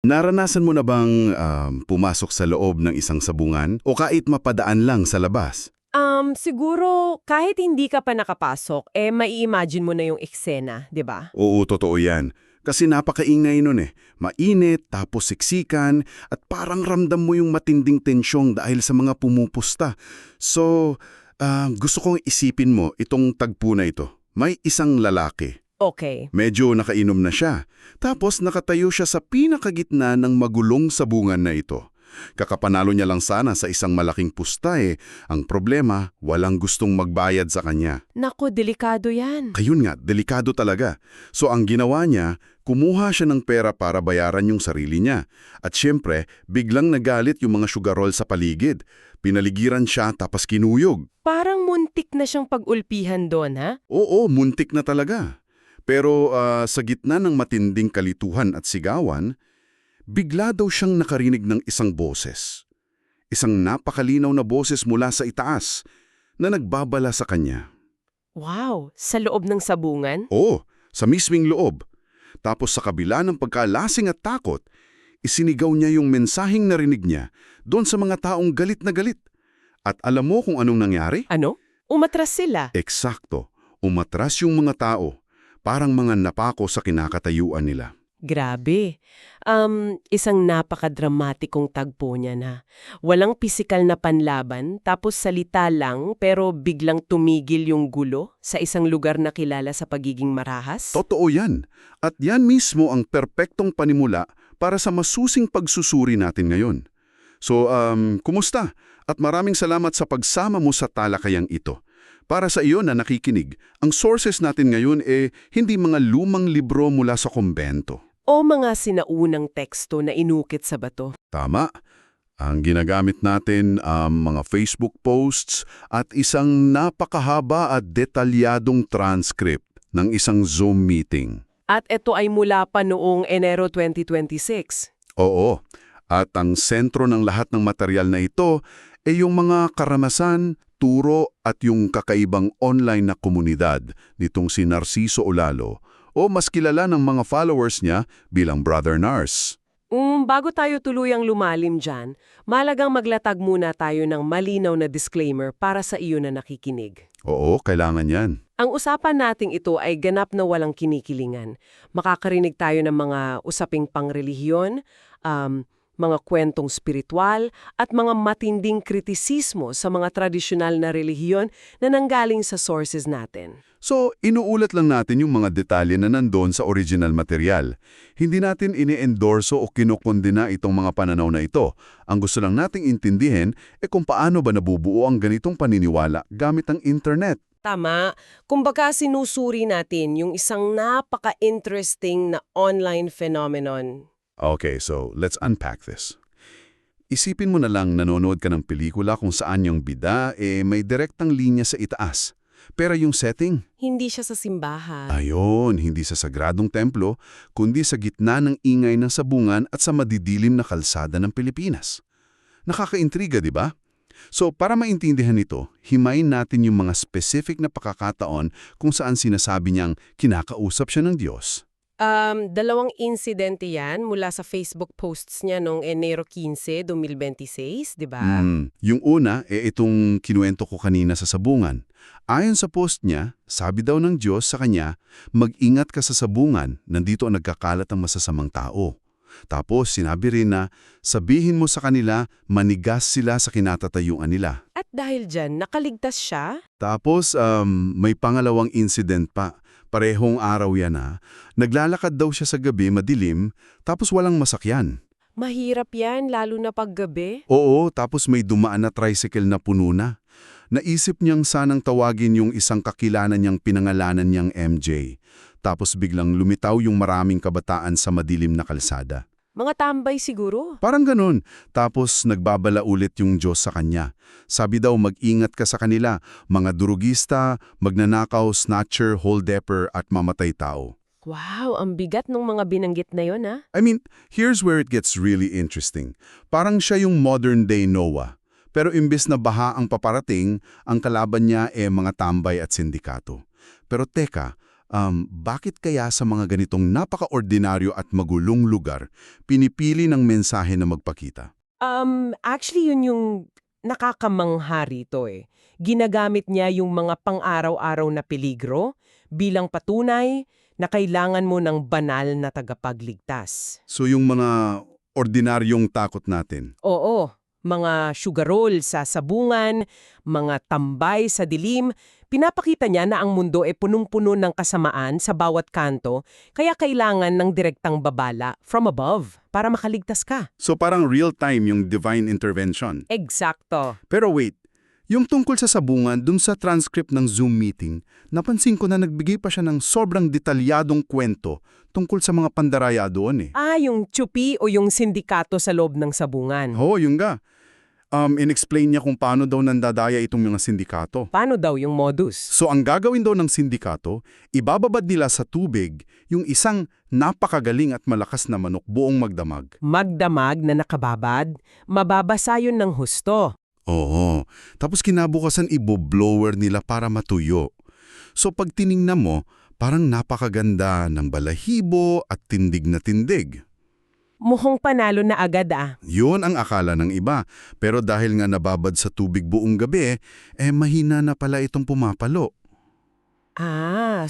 Naranasan mo na bang pumasok sa loob ng isang sabungan o kahit mapadaan lang sa labas? Siguro kahit hindi ka pa nakapasok, mai-imagine mo na yung eksena, 'di ba? Oo, totoo yan. Kasi napakaingay nun eh. Mainit, tapos siksikan, at parang ramdam mo yung matinding tensyong dahil sa mga pumupusta. So, gusto kong isipin mo itong tagpo na ito. May isang lalaki. Okay. Medyo nakainom na siya. Tapos nakatayo siya sa pinakagitna ng magulong sabungan na ito. Kakapanalo niya lang sana sa isang malaking pusta eh. Ang problema, walang gustong magbayad sa kanya. Naku, delikado 'yan. Ayun nga, delikado talaga. So ang ginawa niya, kumuha siya ng pera para bayaran yung sarili niya. At syempre, biglang nagalit yung mga sugarol sa paligid. Pinaligiran siya tapos kinuyog. Parang muntik na siyang pag-ulpihan doon, ha? Oo, muntik na talaga. Pero sa gitna ng matinding kalituhan at sigawan, bigla daw siyang nakarinig ng isang boses. Isang napakalinaw na boses mula sa itaas na nagbabala sa kanya. Wow, sa loob ng sabungan? Oo, sa misming loob. Tapos sa kabila ng pagkalasing at takot, isinigaw niya yung mensaheng narinig niya doon sa mga taong galit na galit. At alam mo kung anong nangyari? Ano? Umatras sila. Eksakto, umatras yung mga tao, parang mga napako sa kinakatayuan nila. Grabe. Isang napakadramatikong tagpo niya na. Walang pisikal na panlaban, tapos salita lang pero biglang tumigil yung gulo sa isang lugar na kilala sa pagiging marahas? Totoo yan. At yan mismo ang perpektong panimula para sa masusing pagsusuri natin ngayon. So, kumusta? At maraming salamat sa pagsama mo sa talakayang ito. Para sa iyo na nakikinig, ang sources natin ngayon hindi mga lumang libro mula sa kumbento. O mga sinaunang teksto na inukit sa bato? Tama. Ang ginagamit natin mga Facebook posts at isang napakahaba at detalyadong transcript ng isang Zoom meeting. At ito ay mula pa noong Enero 2026. Oo. At ang sentro ng lahat ng material na ito ay yung mga karanasan, turo at yung kakaibang online na komunidad nitong si Narciso Olalo o mas kilala ng mga followers niya bilang Brother Nars. Bago tayo tuluyang lumalim dyan, malagang maglatag muna tayo ng malinaw na disclaimer para sa iyo na nakikinig. Oo, kailangan yan. Ang usapan nating ito ay ganap na walang kinikilingan. Makakarinig tayo ng mga usaping pangrelihiyon, mga kwentong spiritual, at mga matinding kritisismo sa mga tradisyonal na relihiyon na nanggaling sa sources natin. So, inuulat lang natin yung mga detalye na nandoon sa original material. Hindi natin ini-endorso o kinokondena itong mga pananaw na ito. Ang gusto lang nating intindihin kung paano ba nabubuo ang ganitong paniniwala gamit ang internet. Tama. Kumbaga sinusuri natin yung isang napaka-interesting na online phenomenon. Okay, so let's unpack this. Isipin mo na lang nanonood ka ng pelikula kung saan yung bida may direktang linya sa itaas. Pero yung setting, Hindi siya sa simbahan. ayon, hindi sa sagradong templo, kundi sa gitna ng ingay ng sabungan at sa madidilim na kalsada ng Pilipinas. Nakakaintriga, di ba? So, para maintindihan ito, himayin natin yung mga specific na pakakataon kung saan sinasabi niyang kinakausap siya ng Diyos. Dalawang insidente yan mula sa Facebook posts niya noong Enero 15, 2026, di ba? Yung una, itong kinuwento ko kanina sa sabungan. Ayon sa post niya, sabi daw ng Diyos sa kanya, mag-ingat ka sa sabungan, nandito ang nagkakalat ang masasamang tao. Tapos sinabi rin na, sabihin mo sa kanila, manigas sila sa kinatatayuan nila. At dahil dyan, nakaligtas siya? Tapos may pangalawang incident pa. Parehong araw yan ha. Naglalakad daw siya sa gabi, madilim, tapos walang masakyan. Mahirap yan, lalo na paggabi. Oo, tapos may dumaan na tricycle na puno na. Naisip niyang sanang tawagin yung isang kakilala niyang pinangalanan niyang MJ. Tapos biglang lumitaw yung maraming kabataan sa madilim na kalsada. Mga tambay siguro. Parang ganun. Tapos nagbabala ulit yung Diyos sa kanya. Sabi daw mag-ingat ka sa kanila, mga durugista, magnanakaw, snatcher, holdepper at mamatay tao. Wow, ang bigat ng mga binanggit na yon, ha? I mean, here's where it gets really interesting. Parang siya yung modern-day Noah. Pero imbes na baha ang paparating, ang kalaban niya mga tambay at sindikato. Pero teka, Bakit kaya sa mga ganitong napaka-ordinaryo at magulong lugar, pinipili ng mensahe na magpakita? Actually, yun yung nakakamangha rito eh. Ginagamit niya yung mga pang-araw-araw na peligro bilang patunay na kailangan mo ng banal na tagapagligtas. So yung mga ordinaryong takot natin. Oo, mga sugarol sa sabungan, mga tambay sa dilim, pinapakita niya na ang mundo ay punong-puno ng kasamaan sa bawat kanto, kaya kailangan ng direktang babala from above para makaligtas ka. So parang real-time yung divine intervention. Eksakto. Pero wait, yung tungkol sa sabungan, dun sa transcript ng Zoom meeting, napansin ko na nagbigay pa siya ng sobrang detalyadong kwento tungkol sa mga pandaraya doon eh. Yung tsupi o yung sindikato sa loob ng sabungan. Oo, yung ga. In-explain niya kung paano daw nandadaya itong mga sindikato. Paano daw yung modus? So ang gagawin daw ng sindikato, ibababad nila sa tubig yung isang napakagaling at malakas na manok buong magdamag. Magdamag na nakababad, mababasa yun ng husto. Oo. Tapos kinabukasan ibo-blower nila para matuyo. So pag tiningnan mo, parang napakaganda ng balahibo at tindig na tindig. Mukhang panalo na agad Yun ang akala ng iba. Pero dahil nga nababad sa tubig buong gabi, mahina na pala itong pumapalo.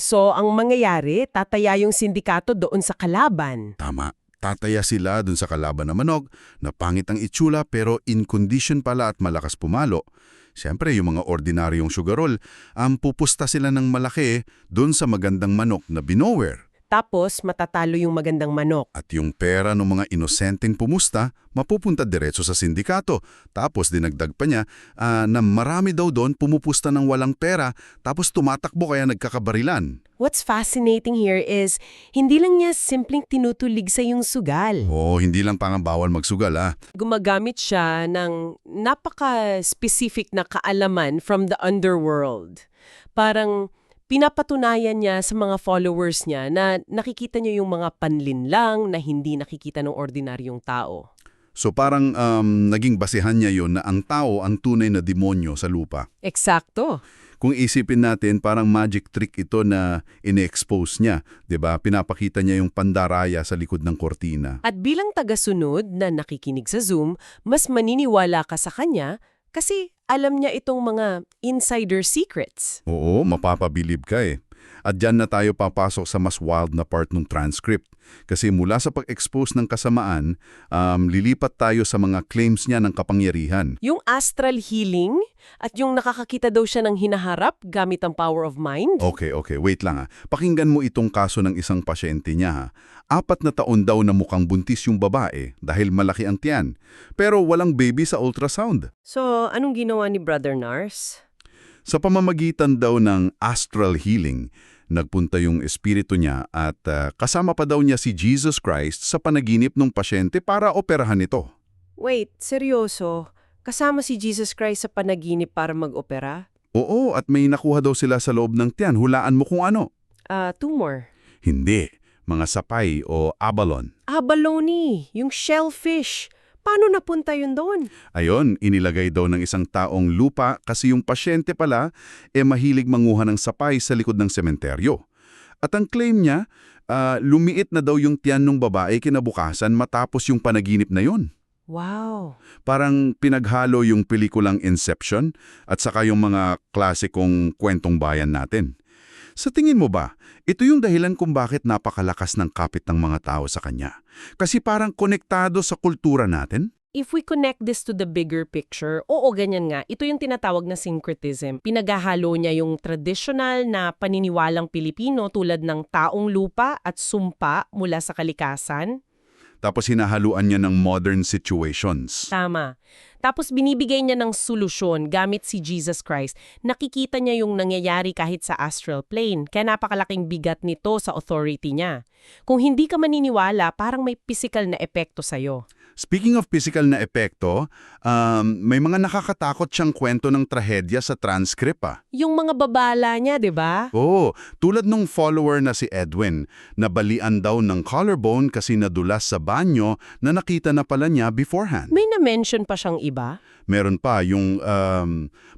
So ang mangyayari, tataya yung sindikato doon sa kalaban. Tama. Tataya sila dun sa kalaban na manok, na pangit ang itsura pero in condition pala at malakas pumalo. Siyempre, yung mga ordinaryong sugarol, pupusta sila ng malaki dun sa magandang manok na binower. Tapos matatalo yung magandang manok. At yung pera ng mga inosenteng pumusta, mapupunta diretso sa sindikato. Tapos dinagdag pa niya na marami daw doon pumupusta ng walang pera, tapos tumatakbo kaya nagkakabarilan. What's fascinating here is, hindi lang niya simpleng tinutulig sa yung sugal. Hindi lang bawal magsugal Gumagamit siya ng napaka-specific na kaalaman from the underworld. Parang pinapatunayan niya sa mga followers niya na nakikita niya yung mga panlinlang na hindi nakikita ng ordinaryong tao. So parang naging basehan niya yon na ang tao ang tunay na demonyo sa lupa. Eksakto. Kung isipin natin, parang magic trick ito na ine-expose niya. 'Di ba? Pinapakita niya yung pandaraya sa likod ng kortina. At bilang tagasunod na nakikinig sa Zoom, mas maniniwala ka sa kanya kasi alam niya itong mga insider secrets. Oo, mapapabilib ka eh. At dyan na tayo papasok sa mas wild na part ng transcript. Kasi mula sa pag-expose ng kasamaan, lilipat tayo sa mga claims niya ng kapangyarihan. Yung astral healing at yung nakakakita daw siya ng hinaharap gamit ang power of mind. Okay, wait lang Pakinggan mo itong kaso ng isang pasyente niya 4 na taon daw na mukhang buntis yung babae dahil malaki ang tiyan. Pero walang baby sa ultrasound. So, anong ginawa ni Brother Nars? Sa pamamagitan daw ng astral healing, nagpunta yung espiritu niya at kasama pa daw niya si Jesus Christ sa panaginip ng pasyente para operahan ito. Wait, seryoso? Kasama si Jesus Christ sa panaginip para mag-opera? Oo, at may nakuha daw sila sa loob ng tiyan. Hulaan mo kung ano. Tumor. Hindi, mga sapay o abalone. Abalone, yung shellfish. Paano napunta yun doon? Ayon, inilagay daw ng isang taong lupa kasi yung pasyente pala mahilig manguha ng sapay sa likod ng sementeryo. At ang claim niya, lumiit na daw yung tiyan ng babae kinabukasan matapos yung panaginip na yun. Wow. Parang pinaghalo yung pelikulang Inception at saka yung mga klasikong kwentong bayan natin. Sa tingin mo ba, ito yung dahilan kung bakit napakalakas ng kapit ng mga tao sa kanya? Kasi parang konektado sa kultura natin? If we connect this to the bigger picture, oo, ganyan nga. Ito yung tinatawag na syncretism. Pinaghahalo niya yung traditional na paniniwalang Pilipino tulad ng taong lupa at sumpa mula sa kalikasan. Tapos hinahaluan niya ng modern situations. Tama. Tapos binibigay niya ng solusyon gamit si Jesus Christ. Nakikita niya yung nangyayari kahit sa astral plane, kaya napakalaking bigat nito sa authority niya. Kung hindi ka maniniwala, parang may physical na epekto sa'yo. Speaking of physical na epekto, may mga nakakatakot siyang kwento ng trahedya sa transcript Yung mga babala niya, di ba? Oo, tulad nung follower na si Edwin, nabalian daw ng collarbone kasi nadulas sa banyo na nakita na pala niya beforehand. May na-mention pa siyang iba? Meron pa yung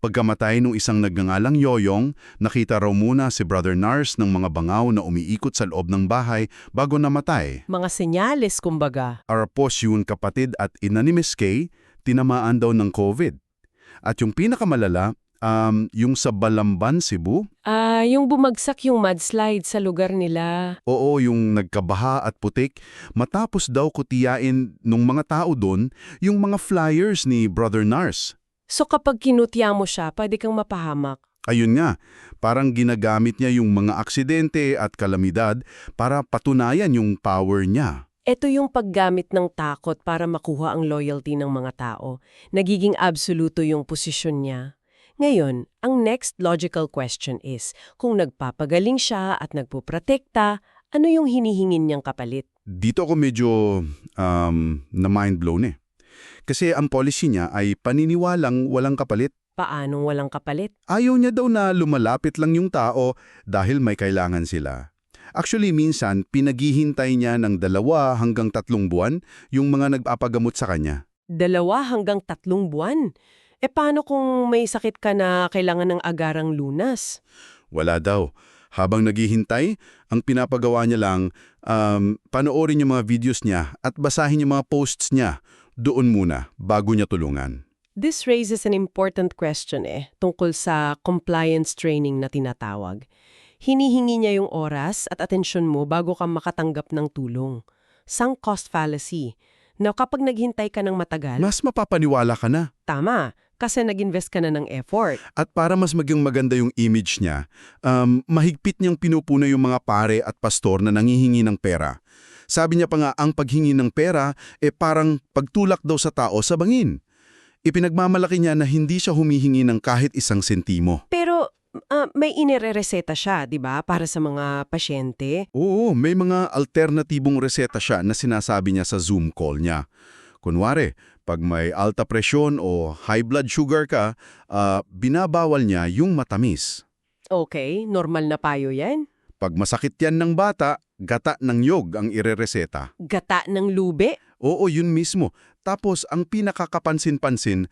pagkamatay ng isang nagngangalang Yoyong, nakita raw muna si Brother Nars ng mga bangaw na umiikot sa loob ng bahay bago namatay. Mga senyales, kumbaga. Arapos yun kapatid at ina ni Miss Kay, tinamaan daw ng COVID. At yung pinakamalala, yung sa Balamban, Cebu, Yung bumagsak yung mudslide sa lugar nila. oo, yung nagkabaha at putik, matapos daw kutiyain nung mga tao doon yung mga flyers ni Brother Nars. So kapag kinutya mo siya, pwede kang mapahamak. Ayun nga, parang ginagamit niya yung mga aksidente at kalamidad para patunayan yung power niya. Ito yung paggamit ng takot para makuha ang loyalty ng mga tao. Nagiging absoluto yung posisyon niya. Ngayon, ang next logical question is, kung nagpapagaling siya at nagpuprotekta, ano yung hinihingin niyang kapalit? Dito ako medyo na mind blown eh. Kasi ang policy niya ay paniniwalang walang kapalit. Paanong walang kapalit? Ayaw niya daw na lumalapit lang yung tao dahil may kailangan sila. Actually, minsan, pinaghihintay niya ng 2 hanggang 3 buwan yung mga nagpapagamot sa kanya. 2 hanggang 3 buwan? Paano kung may sakit ka na kailangan ng agarang lunas? Wala daw. Habang naghihintay, ang pinapagawa niya lang, panoorin yung mga videos niya at basahin yung mga posts niya doon muna bago niya tulungan. This raises an important question tungkol sa compliance training na tinatawag. Hinihingi niya yung oras at atensyon mo bago ka makatanggap ng tulong. Sunk cost fallacy. Na kapag naghintay ka ng matagal, Mas mapapaniwala ka na. tama, kasi nag-invest ka na ng effort. At para mas maging maganda yung image niya, mahigpit niyang pinupuna yung mga pare at pastor na nangihingi ng pera. Sabi niya pa nga, ang paghingi ng pera, parang pagtulak daw sa tao sa bangin. Ipinagmamalaki niya na hindi siya humihingi ng kahit 1 sentimo. Pero may inirereseta siya, di ba, para sa mga pasyente? Oo, may mga alternatibong reseta siya na sinasabi niya sa Zoom call niya. Kunwari, pag may alta presyon o high blood sugar ka, binabawal niya yung matamis. Okay, normal na payo yan. Pag masakit yan ng bata, gata ng yog ang irereseta. Gata ng lube? Oo, yun mismo. Tapos, ang pinakakapansin-pansin,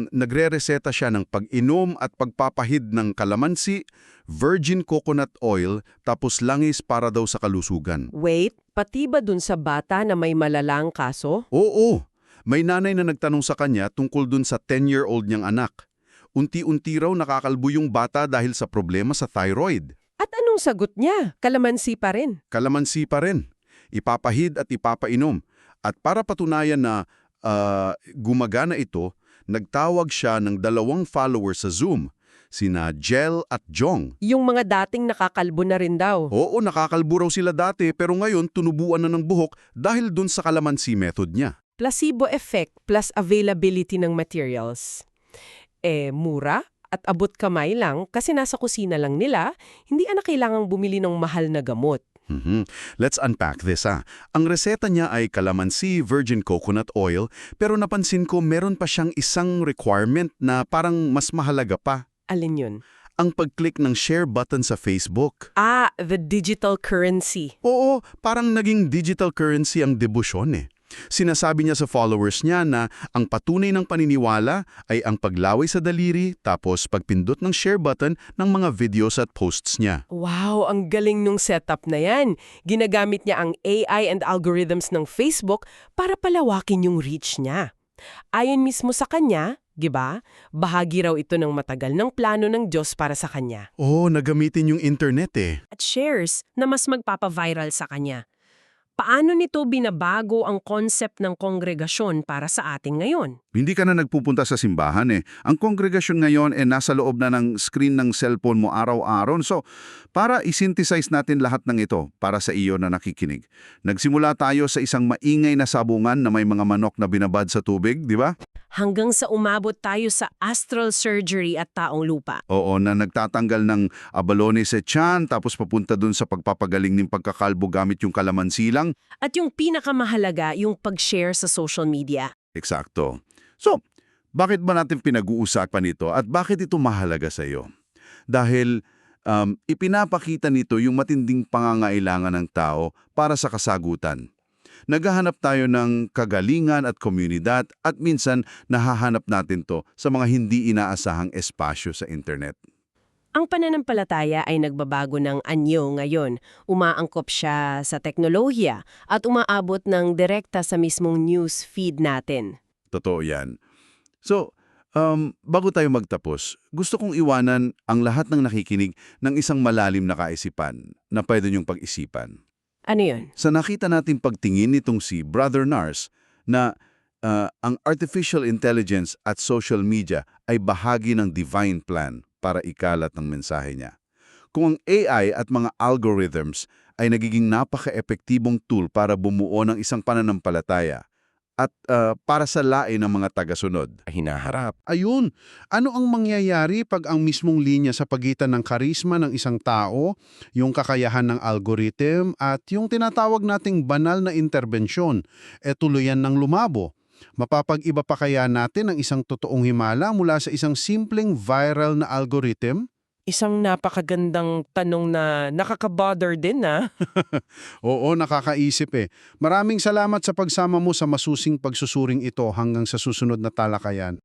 nagre-reseta siya ng pag-inom at pagpapahid ng kalamansi, virgin coconut oil, tapos langis para daw sa kalusugan. Wait, pati ba dun sa bata na may malalang kaso? Oo, may nanay na nagtanong sa kanya tungkol dun sa 10-year-old niyang anak. Unti-unti raw nakakalbo yung bata dahil sa problema sa thyroid. At anong sagot niya? Kalamansi pa rin. Kalamansi pa rin. Ipapahid at ipapainom. At para patunayan na gumagana ito, nagtawag siya ng 2 followers sa Zoom, sina Jel at Jong. Yung mga dating nakakalbo na rin daw. Oo, nakakalbo raw sila dati pero ngayon tunubuan na ng buhok dahil dun sa kalamansi method niya. Placebo effect plus availability ng materials. Mura at abot kamay lang kasi nasa kusina lang nila, hindi na kailangang bumili ng mahal na gamot. Let's unpack this Ang reseta niya ay kalamansi, virgin coconut oil, pero napansin ko meron pa siyang isang requirement na parang mas mahalaga pa. Alin yun? Ang pag-click ng share button sa Facebook. The digital currency. Oo, parang naging digital currency ang debosyon Sinasabi niya sa followers niya na ang patunay ng paniniwala ay ang paglaway sa daliri tapos pagpindot ng share button ng mga videos at posts niya. Wow, ang galing nung setup na yan. Ginagamit niya ang AI and algorithms ng Facebook para palawakin yung reach niya. Ayon mismo sa kanya, diba? Bahagi raw ito ng matagal ng plano ng Diyos para sa kanya. Oo, nagamitin yung internet At shares na mas magpapaviral sa kanya. Paano nito binabago ang concept ng kongregasyon para sa atin ngayon? Hindi ka na nagpupunta sa simbahan Ang kongregasyon ngayon nasa loob na ng screen ng cellphone mo araw-araw. So, para isynthesize natin lahat ng ito para sa iyo na nakikinig. Nagsimula tayo sa isang maingay na sabungan na may mga manok na binabad sa tubig, di ba? Hanggang sa umabot tayo sa astral surgery at taong lupa. Oo, na nagtatanggal ng abalone sa tiyan tapos papunta dun sa pagpapagaling ng pagkakalbo gamit yung kalamansi lang. At yung pinakamahalaga, yung pag-share sa social media. Eksakto. So, bakit ba natin pinag-uusapan ito at bakit ito mahalaga sa iyo? Dahil ipinapakita nito yung matinding pangangailangan ng tao para sa kasagutan. naghahanap tayo ng kagalingan at komunidad at minsan nahahanap natin to sa mga hindi inaasahang espasyo sa internet. Ang pananampalataya ay nagbabago ng anyo ngayon. Umaangkop siya sa teknolohiya at umaabot ng direkta sa mismong news feed natin. Totoo yan. So, bago tayo magtapos, gusto kong iwanan ang lahat ng nakikinig ng isang malalim na kaisipan na pwede niyong pag-isipan. Ano yun? Sa nakita nating pagtingin nitong si Brother Nars na ang artificial intelligence at social media ay bahagi ng divine plan para ikalat ng mensahe niya. Kung ang AI at mga algorithms ay nagiging napaka-epektibong tool para bumuo ng isang pananampalataya at para sa lain ng mga tagasunod. Hinaharap. Ayun, ano ang mangyayari pag ang mismong linya sa pagitan ng karisma ng isang tao, yung kakayahan ng algorithm at yung tinatawag nating banal na interbensyon, tuluyan ng lumabo? Mapapag-iba pa kaya natin ang isang totoong himala mula sa isang simpleng viral na algorithm? Isang napakagandang tanong na nakaka-bother din na. Oo, nakakaisip eh. Maraming salamat sa pagsama mo sa masusing pagsusuring ito hanggang sa susunod na talakayan.